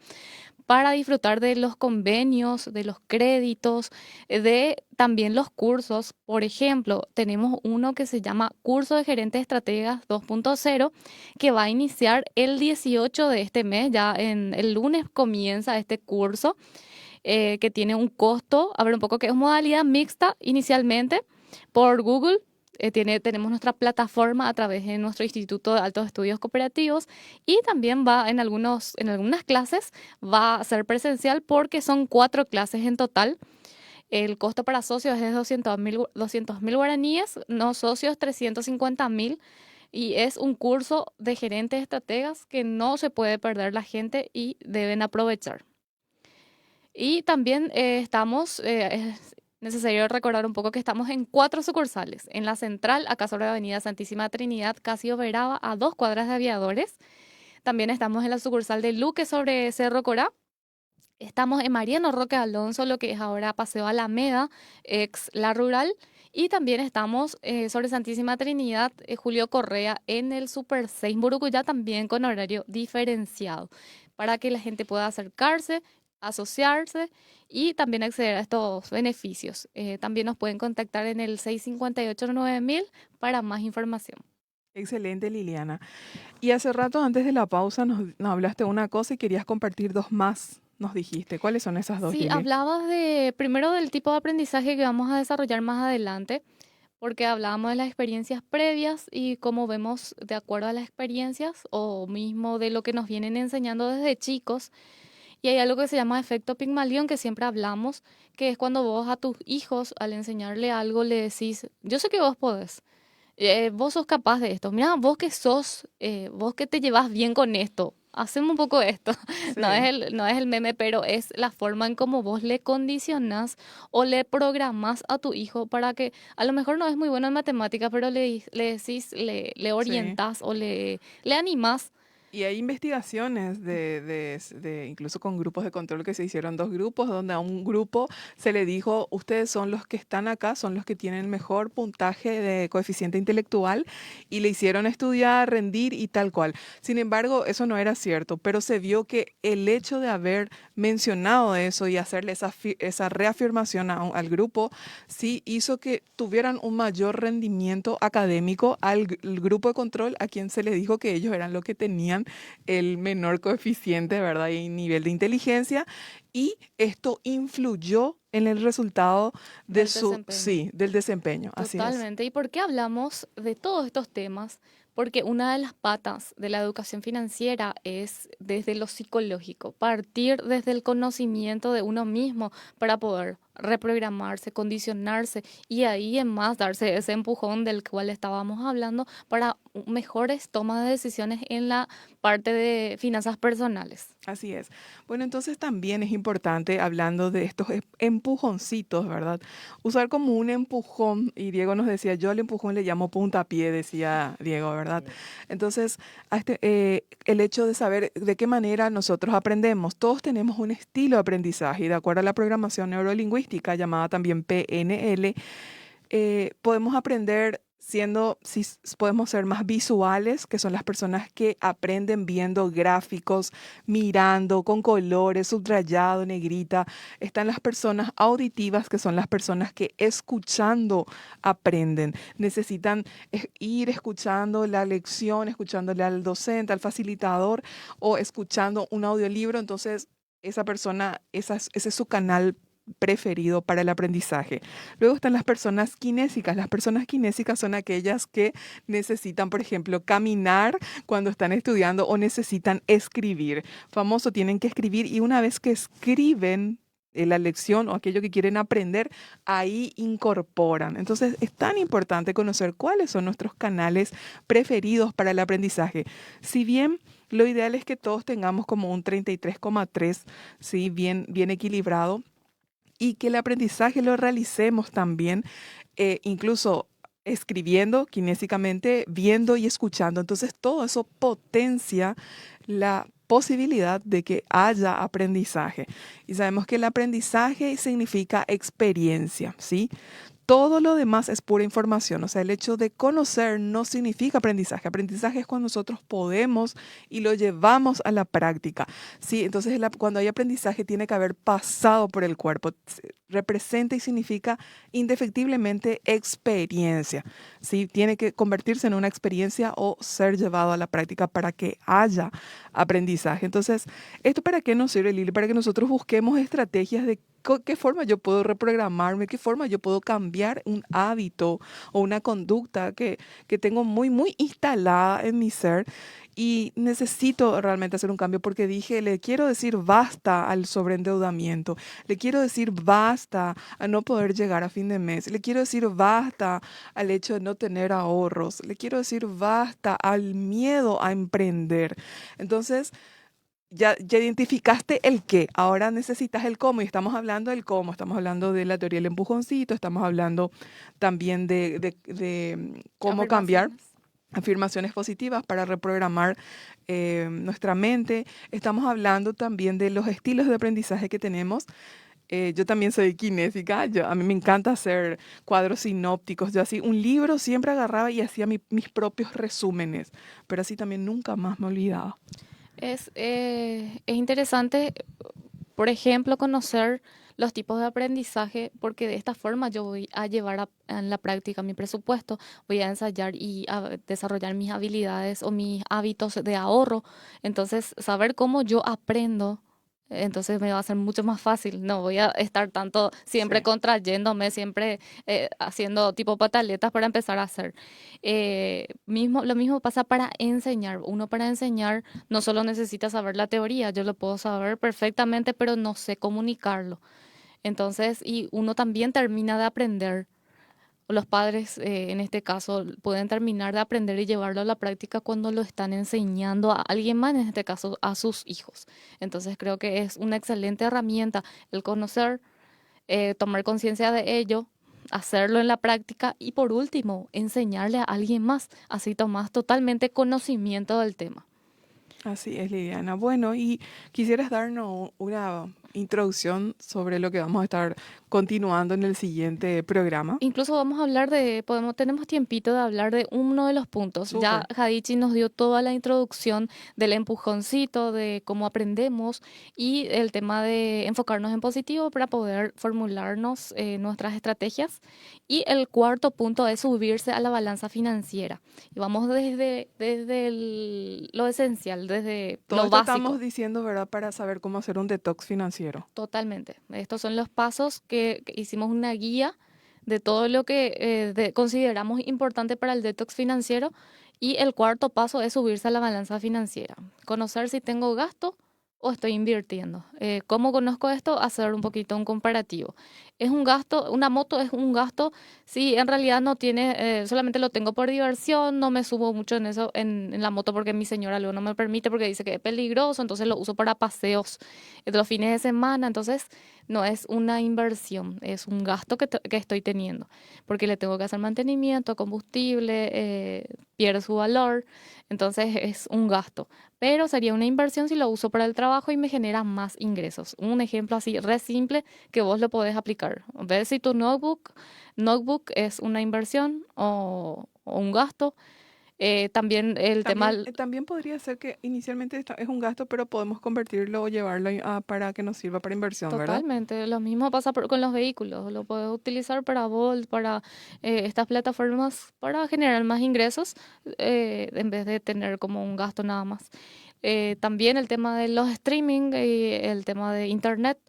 Para disfrutar de los convenios, de los créditos, de también los cursos. Por ejemplo, tenemos uno que se llama Curso de Gerentes Estrategas 2.0 que va a iniciar el 18 de este mes, ya en el lunes comienza este curso. Que tiene un costo, a ver un poco, que es modalidad mixta inicialmente por Google. Tenemos nuestra plataforma a través de nuestro Instituto de Altos Estudios Cooperativos y también en algunas clases va a ser presencial porque son 4 clases en total. El costo para socios es de 200.000 guaraníes, no socios 350.000. Y es un curso de gerentes estrategas que no se puede perder la gente y deben aprovechar. Y también es necesario recordar un poco que estamos en 4 sucursales. En la central, acá sobre la avenida Santísima Trinidad, casi Oberaba, a 2 cuadras de Aviadores. También estamos en la sucursal de Luque sobre Cerro Corá. Estamos en Mariano Roque Alonso, lo que es ahora Paseo Alameda, ex La Rural. Y también estamos sobre Santísima Trinidad, Julio Correa, en el Super 6 Burucuyá, también con horario diferenciado, para que la gente pueda acercarse, asociarse y también acceder a estos beneficios. También nos pueden contactar en el 658-9000 para más información. Excelente, Liliana. Y hace rato, antes de la pausa, nos hablaste de una cosa y querías compartir dos más, nos dijiste. ¿Cuáles son esas dos, Sí, Lili? hablabas primero del tipo de aprendizaje que vamos a desarrollar más adelante, porque hablábamos de las experiencias previas y cómo vemos de acuerdo a las experiencias o mismo de lo que nos vienen enseñando desde chicos. Y hay algo que se llama efecto Pigmalión, que siempre hablamos, que es cuando vos a tus hijos, al enseñarle algo, le decís, yo sé que vos podés, vos sos capaz de esto, mira, vos que sos, vos que te llevas bien con esto. Hacemos un poco esto. Sí. No es el meme, pero es la forma en cómo vos le condicionás o le programás a tu hijo para que a lo mejor no es muy bueno en matemáticas, pero le decís, le Sí. orientás o le animás. Y hay investigaciones incluso con grupos de control que se hicieron dos grupos, donde a un grupo se le dijo, ustedes son los que están acá, son los que tienen mejor puntaje de coeficiente intelectual, y le hicieron estudiar, rendir y tal cual. Sin embargo, eso no era cierto, pero se vio que el hecho de haber mencionado eso y hacerle esa reafirmación al grupo, sí hizo que tuvieran un mayor rendimiento académico al grupo de control, a quien se le dijo que ellos eran los que tenían el menor coeficiente, ¿verdad? Y nivel de inteligencia, y esto influyó en el resultado Del desempeño. sí, del desempeño, así es. Totalmente. ¿Y por qué hablamos de todos estos temas? Porque una de las patas de la educación financiera es desde lo psicológico, partir desde el conocimiento de uno mismo para poder reprogramarse, condicionarse y ahí en más darse ese empujón del cual estábamos hablando para mejores tomas de decisiones en la parte de finanzas personales. Así es. Bueno, entonces también es importante, hablando de estos empujoncitos, ¿verdad? Usar como un empujón, y Diego nos decía, yo al empujón le llamo puntapié, decía Diego, ¿verdad? Entonces, el hecho de saber de qué manera nosotros aprendemos, todos tenemos un estilo de aprendizaje, y de acuerdo a la programación neurolingüística, llamada también PNL, podemos aprender siendo, si podemos ser más visuales, que son las personas que aprenden viendo gráficos, mirando con colores, subrayado, negrita. Están las personas auditivas, que son las personas que escuchando aprenden. Necesitan ir escuchando la lección, escuchándole al docente, al facilitador, o escuchando un audiolibro. Entonces, esa persona, ese es su canal preferido para el aprendizaje. Luego están las personas kinésicas. Las personas kinésicas son aquellas que necesitan, por ejemplo, caminar cuando están estudiando, o necesitan escribir. Famoso, tienen que escribir, y una vez que escriben la lección o aquello que quieren aprender, ahí incorporan. Entonces, es tan importante conocer cuáles son nuestros canales preferidos para el aprendizaje. Si bien lo ideal es que todos tengamos como un 33,3, ¿sí? Bien equilibrado, y que el aprendizaje lo realicemos también, incluso escribiendo kinésicamente, viendo y escuchando. Entonces, todo eso potencia la posibilidad de que haya aprendizaje. Y sabemos que el aprendizaje significa experiencia, ¿sí? Todo lo demás es pura información. O sea, el hecho de conocer no significa aprendizaje. Aprendizaje es cuando nosotros podemos y lo llevamos a la práctica. Sí, entonces cuando hay aprendizaje tiene que haber pasado por el cuerpo. Representa y significa indefectiblemente experiencia. Sí, tiene que convertirse en una experiencia o ser llevado a la práctica para que haya aprendizaje. Entonces, ¿esto para qué nos sirve, Lili? Para que nosotros busquemos estrategias de qué forma yo puedo reprogramarme, qué forma yo puedo cambiar un hábito o una conducta que tengo muy instalada en mi ser, y necesito realmente hacer un cambio, porque dije, le quiero decir basta al sobreendeudamiento, le quiero decir basta a no poder llegar a fin de mes, le quiero decir basta al hecho de no tener ahorros, le quiero decir basta al miedo a emprender. Entonces, ya identificaste el qué, ahora necesitas el cómo, y estamos hablando del cómo, estamos hablando de la teoría del empujoncito, estamos hablando también de cómo cambiar Afirmaciones. afirmaciones positivas para reprogramar nuestra mente. Estamos hablando también de los estilos de aprendizaje que tenemos. Yo también soy kinésica, a mí me encanta hacer cuadros sinópticos. Yo así, un libro siempre agarraba y hacía mis propios resúmenes, pero así también nunca más me olvidaba. Es interesante Por ejemplo, conocer los tipos de aprendizaje, porque de esta forma yo voy a llevar en la práctica mi presupuesto, voy a ensayar y a desarrollar mis habilidades o mis hábitos de ahorro. Entonces, saber cómo yo aprendo, entonces me va a ser mucho más fácil. No voy a estar tanto siempre Sí. contrayéndome, siempre haciendo tipo pataletas para empezar a hacer. Lo mismo pasa para enseñar. Uno para enseñar no solo necesita saber la teoría, yo lo puedo saber perfectamente, pero no sé comunicarlo. Entonces, y uno también termina de aprender, o los padres en este caso pueden terminar de aprender y llevarlo a la práctica cuando lo están enseñando a alguien más, en este caso a sus hijos. Entonces, creo que es una excelente herramienta el conocer, tomar conciencia de ello, hacerlo en la práctica y por último, enseñarle a alguien más. Así tomas totalmente conocimiento del tema. Así es, Liliana. Bueno, y quisieras darnos una introducción sobre lo que vamos a estar continuando en el siguiente programa. Incluso vamos a hablar tenemos tiempito de hablar de uno de los puntos. Ya Súper. Jadichi nos dio toda la introducción del empujoncito, de cómo aprendemos y el tema de enfocarnos en positivo para poder formularnos nuestras estrategias. Y el cuarto punto es subirse a la balanza financiera. Y vamos desde lo esencial, desde Todo lo esto estamos básico. diciendo, ¿verdad? Para saber cómo hacer un detox financiero. Totalmente. Estos son los pasos que hicimos una guía de todo lo que consideramos importante para el detox financiero. Y el cuarto paso es subirse a la balanza financiera. Conocer si tengo gasto o estoy invirtiendo. ¿Cómo conozco esto? Hacer un poquito un comparativo. Es un gasto, una moto es un gasto si en realidad no tiene, solamente lo tengo por diversión, no me subo mucho en eso, en la moto porque mi señora luego no me permite porque dice que es peligroso, entonces lo uso para paseos de los fines de semana, entonces no es una inversión, es un gasto que estoy teniendo, porque le tengo que hacer mantenimiento, combustible, pierde su valor, entonces es un gasto. Pero sería una inversión si lo uso para el trabajo y me genera más ingresos. Un ejemplo así, re simple, que vos lo podés aplicar. Ver si tu notebook es una inversión o un gasto. También el tema, También podría ser que inicialmente es un gasto, pero podemos convertirlo o llevarlo para que nos sirva para inversión, ¿verdad? totalmente, lo mismo pasa con los vehículos. Lo puedes utilizar para Volt, para estas plataformas, para generar más ingresos en vez de tener como un gasto nada más. También el tema de los streaming y el tema de internet.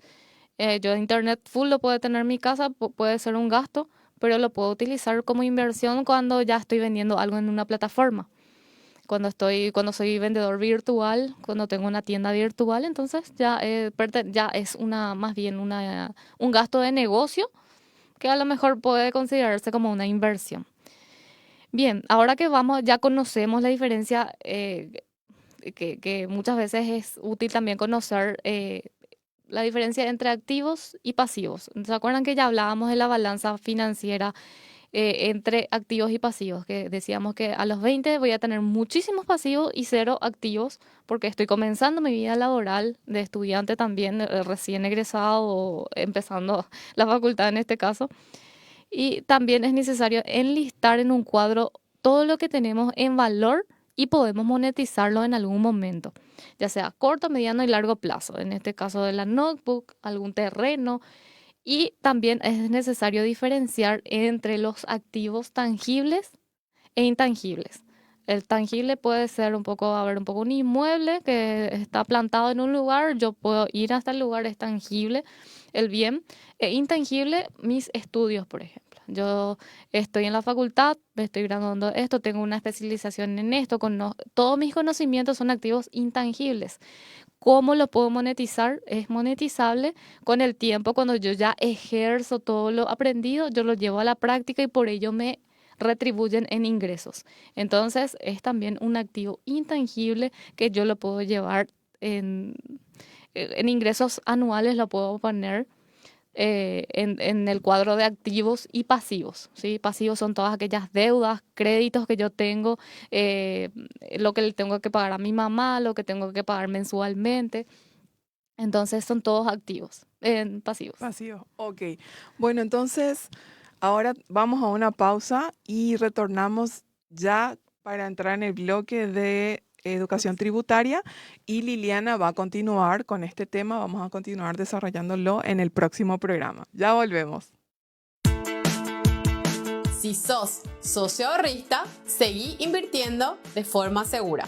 Yo internet full lo puedo tener en mi casa, puede ser un gasto, pero lo puedo utilizar como inversión cuando ya estoy vendiendo algo en una plataforma. Cuando soy vendedor virtual, cuando tengo una tienda virtual, entonces ya, ya es más bien un gasto de negocio que a lo mejor puede considerarse como una inversión. Bien, ahora que ya conocemos la diferencia, que muchas veces es útil también conocer la diferencia entre activos y pasivos. ¿Se acuerdan que ya hablábamos de la balanza financiera entre activos y pasivos? Que decíamos que a los 20 voy a tener muchísimos pasivos y cero activos porque estoy comenzando mi vida laboral de estudiante también, recién egresado o empezando la facultad en este caso. Y también es necesario enlistar en un cuadro todo lo que tenemos en valor y podemos monetizarlo en algún momento, ya sea corto, mediano y largo plazo. En este caso de la notebook, algún terreno. Y también es necesario diferenciar entre los activos tangibles e intangibles. El tangible puede ser un inmueble que está plantado en un lugar, yo puedo ir hasta el lugar, es tangible el bien. E intangible, mis estudios, por ejemplo. Yo estoy en la facultad, me estoy graduando de esto, tengo una especialización en esto, todos mis conocimientos son activos intangibles. ¿Cómo lo puedo monetizar? Es monetizable con el tiempo, cuando yo ya ejerzo todo lo aprendido, yo lo llevo a la práctica y por ello me retribuyen en ingresos. Entonces, es también un activo intangible que yo lo puedo llevar en ingresos anuales, lo puedo poner en el cuadro de activos y pasivos, ¿sí? Pasivos son todas aquellas deudas, créditos que yo tengo, eh, lo que le tengo que pagar a mi mamá, lo que tengo que pagar mensualmente. Entonces son todos activos, pasivos. Vacío. Ok. Bueno, entonces ahora vamos a una pausa y retornamos ya para entrar en el bloque de educación tributaria y Liliana va a continuar con este tema, vamos a continuar desarrollándolo en el próximo programa. Ya volvemos. Si sos socio ahorrista, seguí invirtiendo de forma segura.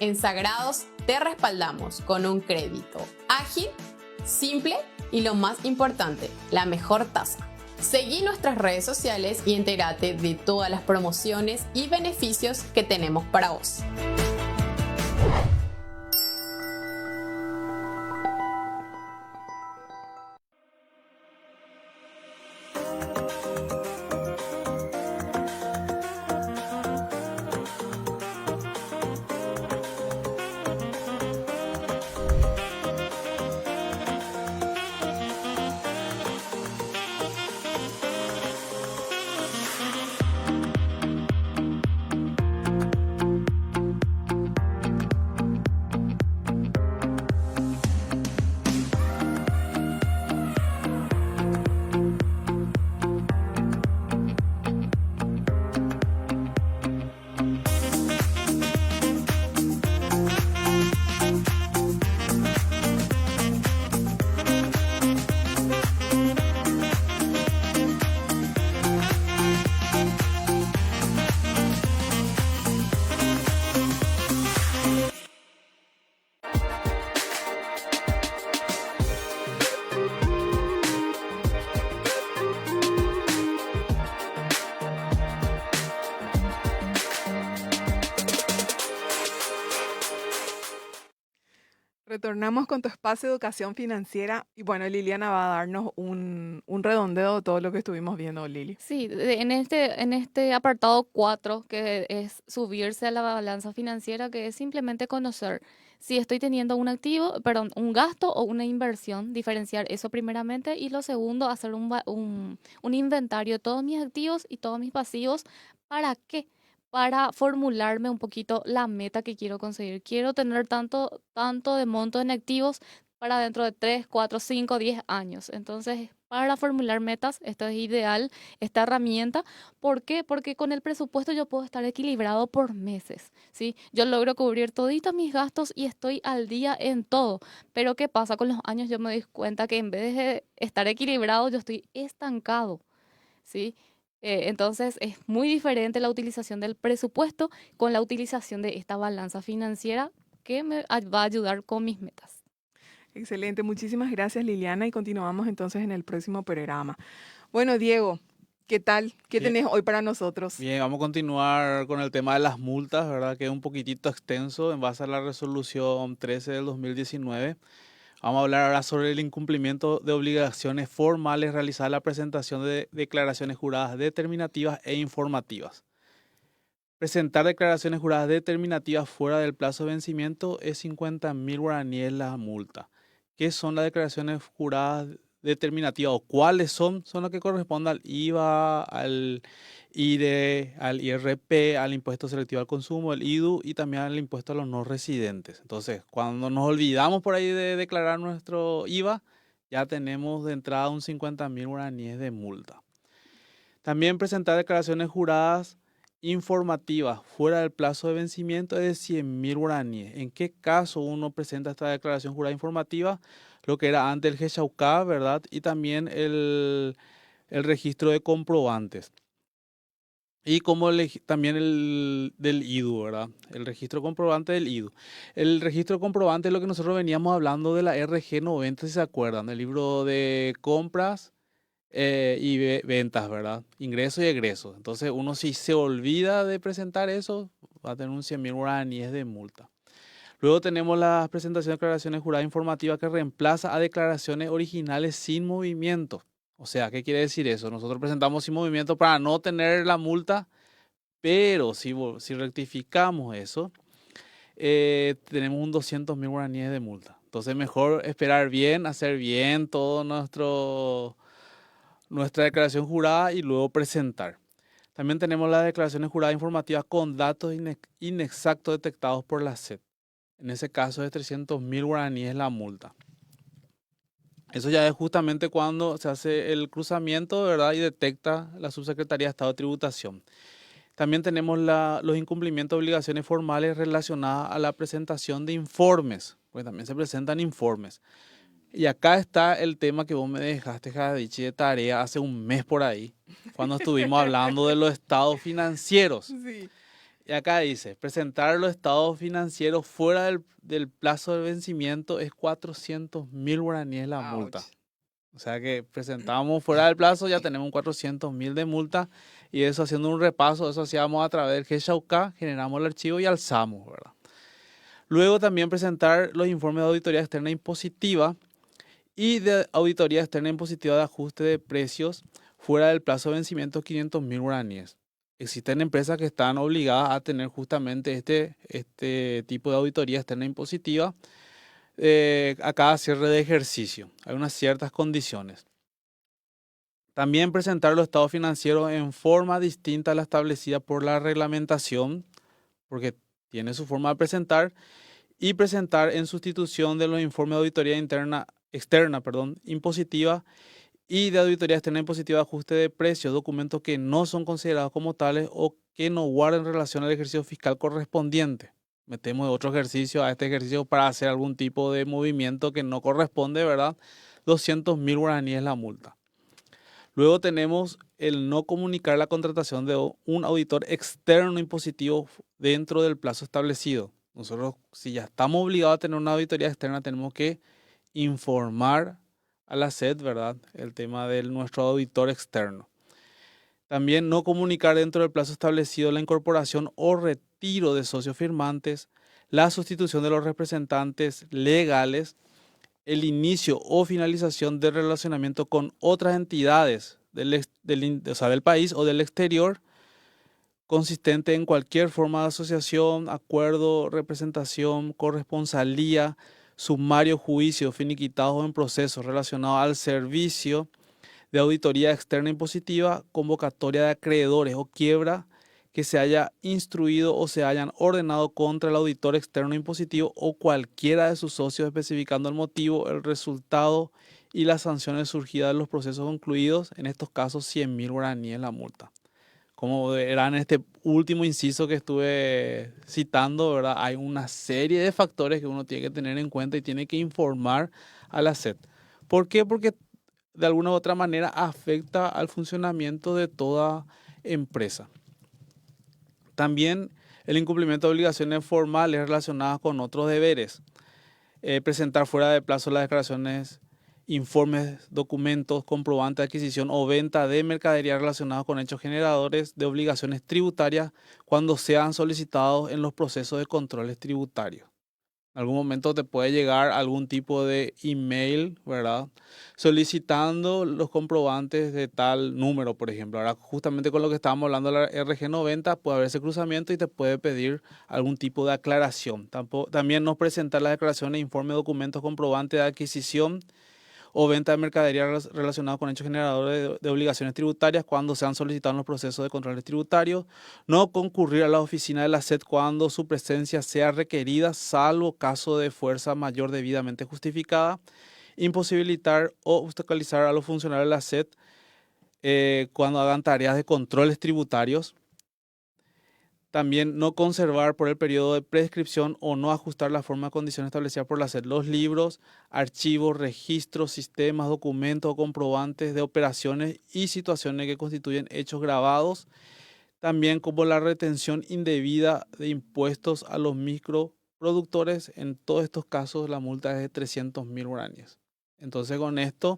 En Sagrados te respaldamos con un crédito ágil, simple y lo más importante, la mejor tasa. Seguí nuestras redes sociales y entérate de todas las promociones y beneficios que tenemos para vos. Retornamos con tu espacio de educación financiera y bueno, Liliana va a darnos un redondeo de todo lo que estuvimos viendo, Lili. Sí, en este apartado 4, que es subirse a la balanza financiera, que es simplemente conocer si estoy teniendo un activo, perdón, un gasto o una inversión, diferenciar eso primeramente, y lo segundo, hacer un inventario de todos mis activos y todos mis pasivos. ¿Para qué? Para formularme un poquito la meta que quiero conseguir. Quiero tener tanto de monto en activos para dentro de 3, 4, 5, 10 años. Entonces, para formular metas, esto es ideal, esta herramienta. ¿Por qué? Porque con el presupuesto yo puedo estar equilibrado por meses, ¿sí? Yo logro cubrir toditos mis gastos y estoy al día en todo. Pero ¿qué pasa? Con los años yo me doy cuenta que en vez de estar equilibrado, yo estoy estancado, ¿sí? Entonces es muy diferente la utilización del presupuesto con la utilización de esta balanza financiera que me va a ayudar con mis metas. Excelente, muchísimas gracias Liliana y continuamos entonces en el próximo programa. Bueno, Diego, ¿qué tal? ¿Qué Bien. tenés hoy para nosotros? Bien, vamos a continuar con el tema de las multas, ¿verdad? Que es un poquitito extenso en base a la resolución 13 del 2019. Vamos a hablar ahora sobre el incumplimiento de obligaciones formales realizadas en la presentación de declaraciones juradas determinativas e informativas. Presentar declaraciones juradas determinativas fuera del plazo de vencimiento es 50.000 guaraníes la multa. ¿Qué son las declaraciones juradas determinativas o cuáles son? Son las que corresponden al IVA, al IRE, al IRP, al impuesto selectivo al consumo, el IDU y también al impuesto a los no residentes. Entonces, cuando nos olvidamos por ahí de declarar nuestro IVA, ya tenemos de entrada un 50.000 guaraníes de multa. También presentar declaraciones juradas informativas fuera del plazo de vencimiento es de 100.000 guaraníes. ¿En qué caso uno presenta esta declaración jurada informativa? Lo que era antes el GESHAUCA, ¿verdad? Y también el registro de comprobantes. Y como también el del IDU, ¿verdad? El registro comprobante del IDU. El registro comprobante es lo que nosotros veníamos hablando de la RG90, si se acuerdan, el libro de compras y ventas, ¿verdad? Ingresos y egresos. Entonces, uno si se olvida de presentar eso, va a tener un 100.000 guaraníes de multa. Luego tenemos la presentación de declaraciones juradas informativas que reemplaza a declaraciones originales sin movimiento. O sea, ¿qué quiere decir eso? Nosotros presentamos sin movimiento para no tener la multa, pero si rectificamos eso, tenemos un 200.000 guaraníes de multa. Entonces, mejor esperar bien, hacer bien todo nuestra declaración jurada y luego presentar. También tenemos las declaraciones juradas informativas con datos inexactos detectados por la SED. En ese caso es 300.000 guaraníes la multa. Eso ya es justamente cuando se hace el cruzamiento, ¿verdad? Y detecta la Subsecretaría de Estado de Tributación. También tenemos los incumplimientos de obligaciones formales relacionadas a la presentación de informes, porque también se presentan informes. Y acá está el tema que vos me dejaste, Jadichi, de tarea hace un mes por ahí, cuando estuvimos hablando de los estados financieros. Sí. Y acá dice, presentar los estados financieros fuera del plazo de vencimiento es 400.000 guaraníes la multa. Ouch. O sea que presentamos fuera del plazo, ya tenemos 400.000 de multa. Y eso, haciendo un repaso, eso hacíamos a través del GSHAUK, generamos el archivo y alzamos, ¿verdad? Luego también presentar los informes de auditoría externa impositiva y de auditoría externa impositiva de ajuste de precios fuera del plazo de vencimiento 500.000 guaraníes. Existen empresas que están obligadas a tener justamente este tipo de auditoría externa impositiva a cada cierre de ejercicio. Hay unas ciertas condiciones. También presentar los estados financieros en forma distinta a la establecida por la reglamentación, porque tiene su forma de presentar, y presentar en sustitución de los informes de auditoría externa, impositiva y de auditoría externa impositiva de ajuste de precios, documentos que no son considerados como tales o que no guarden relación al ejercicio fiscal correspondiente. Metemos otro ejercicio a este ejercicio para hacer algún tipo de movimiento que no corresponde, ¿verdad? 200.000 guaraníes la multa. Luego tenemos el no comunicar la contratación de un auditor externo impositivo dentro del plazo establecido. Nosotros, si ya estamos obligados a tener una auditoría externa, tenemos que informar a la SED, ¿verdad? El tema de nuestro auditor externo. También no comunicar dentro del plazo establecido la incorporación o retiro de socios firmantes, la sustitución de los representantes legales, el inicio o finalización del relacionamiento con otras entidades del país o del exterior, consistente en cualquier forma de asociación, acuerdo, representación, corresponsalía, sumario, juicio, finiquitados o en procesos relacionados al servicio de auditoría externa impositiva, convocatoria de acreedores o quiebra que se haya instruido o se hayan ordenado contra el auditor externo impositivo o cualquiera de sus socios, especificando el motivo, el resultado y las sanciones surgidas de los procesos concluidos, en estos casos 100.000 guaraníes la multa. Como verán en este último inciso que estuve citando, ¿verdad? Hay una serie de factores que uno tiene que tener en cuenta y tiene que informar a la SED. ¿Por qué? Porque de alguna u otra manera afecta al funcionamiento de toda empresa. También el incumplimiento de obligaciones formales relacionadas con otros deberes. Presentar fuera de plazo las declaraciones, informes, documentos, comprobantes de adquisición o venta de mercadería relacionados con hechos generadores de obligaciones tributarias cuando sean solicitados en los procesos de controles tributarios. En algún momento te puede llegar algún tipo de email, ¿verdad? Solicitando los comprobantes de tal número, por ejemplo. Ahora, justamente con lo que estábamos hablando de la RG90, puede haber ese cruzamiento y te puede pedir algún tipo de aclaración. También no presentar las declaraciones, informes, documentos, comprobantes de adquisición o venta de mercadería relacionados con hechos generadores de obligaciones tributarias cuando sean solicitados en los procesos de controles tributarios, no concurrir a la oficina de la SED cuando su presencia sea requerida, salvo caso de fuerza mayor debidamente justificada, imposibilitar o obstaculizar a los funcionarios de la SED cuando hagan tareas de controles tributarios. También no conservar por el periodo de prescripción o no ajustar la forma de condición establecida por la SED los libros, archivos, registros, sistemas, documentos o comprobantes de operaciones y situaciones que constituyen hechos grabados. También como la retención indebida de impuestos a los microproductores. En todos estos casos la multa es de 300.000 guaraníes. Entonces con esto,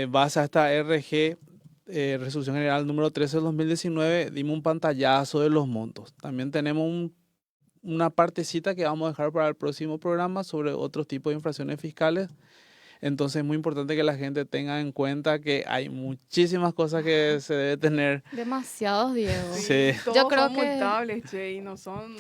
base a esta RG, Resolución General número 13 del 2019, dimos un pantallazo de los montos. También tenemos una partecita que vamos a dejar para el próximo programa sobre otros tipos de infracciones fiscales. Entonces es muy importante que la gente tenga en cuenta que hay muchísimas cosas que se debe tener. Demasiados, Diego. Sí. Todos Yo creo son que- multables, che, y no son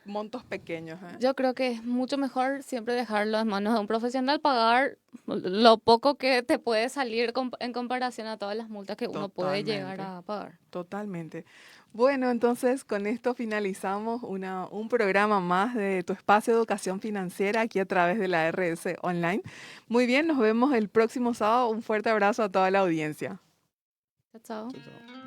montos pequeños. Yo creo que es mucho mejor siempre dejarlo en manos de un profesional, pagar lo poco que te puede salir en comparación a todas las multas que uno puede llegar Totalmente. a pagar. Totalmente. Bueno, entonces con esto finalizamos un programa más de tu espacio de educación financiera aquí a través de la RS Online. Muy bien, nos vemos el próximo sábado. Un fuerte abrazo a toda la audiencia. Chao, chao. Chao, chao.